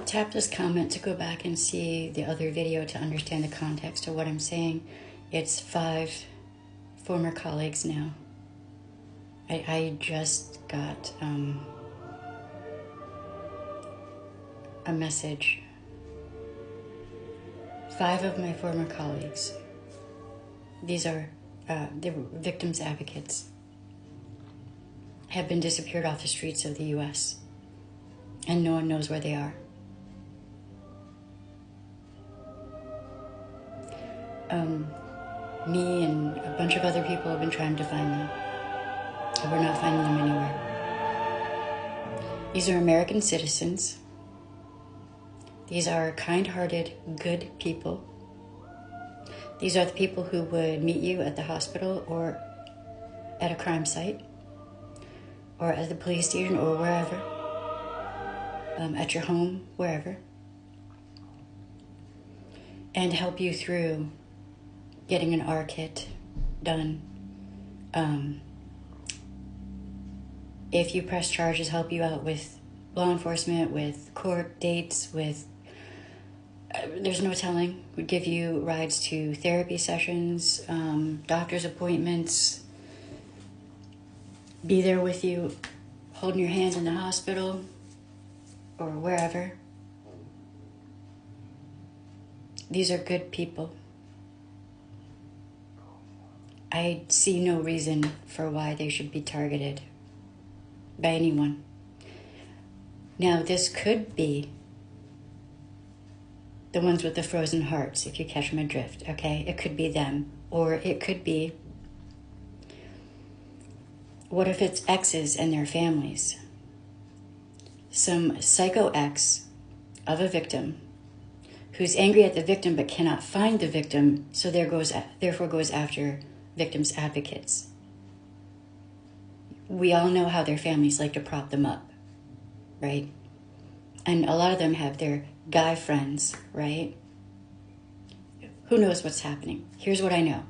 Tap this comment to go back and see the other video to understand the context of what I'm saying. It's 5 former colleagues now. I just got a message. 5 of my former colleagues. These are the victims advocates. Have been disappeared off the streets of the U.S. and no one knows where they are. Me and a bunch of other people have been trying to find them. We're not finding them anywhere. These are American citizens. These are kind-hearted, good people. These are the people who would meet you at the hospital or at a crime site or at the police station or wherever, at your home, wherever, and help you through getting an R kit done. If you press charges, help you out with law enforcement, with court dates, with, there's no telling. Would give you rides to therapy sessions, doctor's appointments, be there with you, holding your hands in the hospital or wherever. These are good people. I see no reason for why they should be targeted by anyone. Now, this could be the ones with the frozen hearts, if you catch my drift, okay? It could be them. Or it could be, what if it's exes and their families? Some psycho ex of a victim who's angry at the victim but cannot find the victim, so therefore goes after victims advocates. We all know how their families like to prop them up, right? And a lot of them have their guy friends, right? Who knows what's happening? Here's what I know.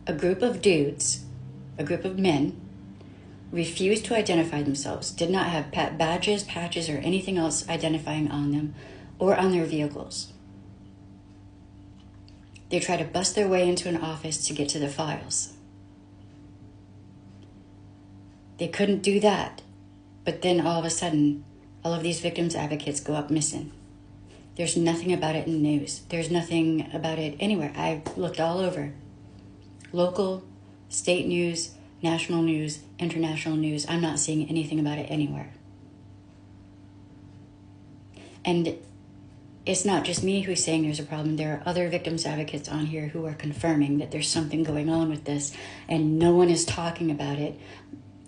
A group of dudes, a group of men, refused to identify themselves, did not have badges, patches, or anything else identifying on them or on their vehicles. They tried to bust their way into an office to get to the files. They couldn't do that, but then all of a sudden, all of these victims advocates go up missing. There's nothing about it in the news. There's nothing about it anywhere. I've looked all over. Local, state news, national news, international news. I'm not seeing anything about it anywhere. And it's not just me who's saying there's a problem. There are other victims advocates on here who are confirming that there's something going on with this and no one is talking about it.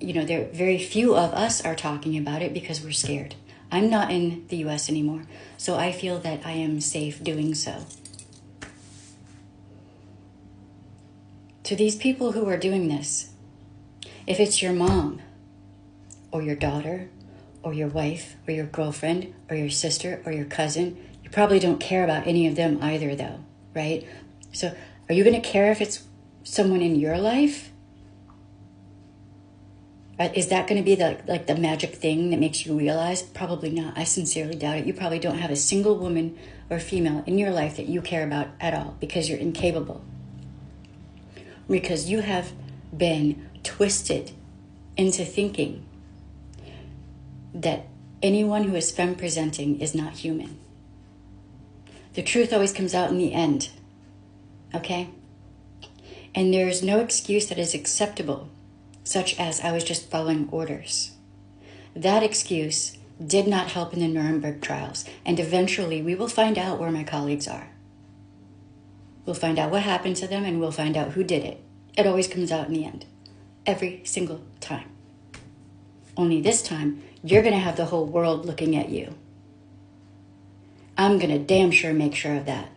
You know, there very few of us are talking about it because we're scared. I'm not in the US anymore, so I feel that I am safe doing so. To these people who are doing this, if it's your mom or your daughter or your wife or your girlfriend or your sister or your cousin, you probably don't care about any of them either though, right? So are you going to care if it's someone in your life? Is that going to be the magic thing that makes you realize? Probably not. I sincerely doubt it. You probably don't have a single woman or female in your life that you care about at all because you're incapable. Because you have been twisted into thinking that anyone who is femme presenting is not human. The truth always comes out in the end, okay? And there's no excuse that is acceptable, such as I was just following orders. That excuse did not help in the Nuremberg trials, and eventually we will find out where my colleagues are. We'll find out what happened to them, and we'll find out who did it. It always comes out in the end, every single time. Only this time, you're going to have the whole world looking at you. I'm going to damn sure make sure of that.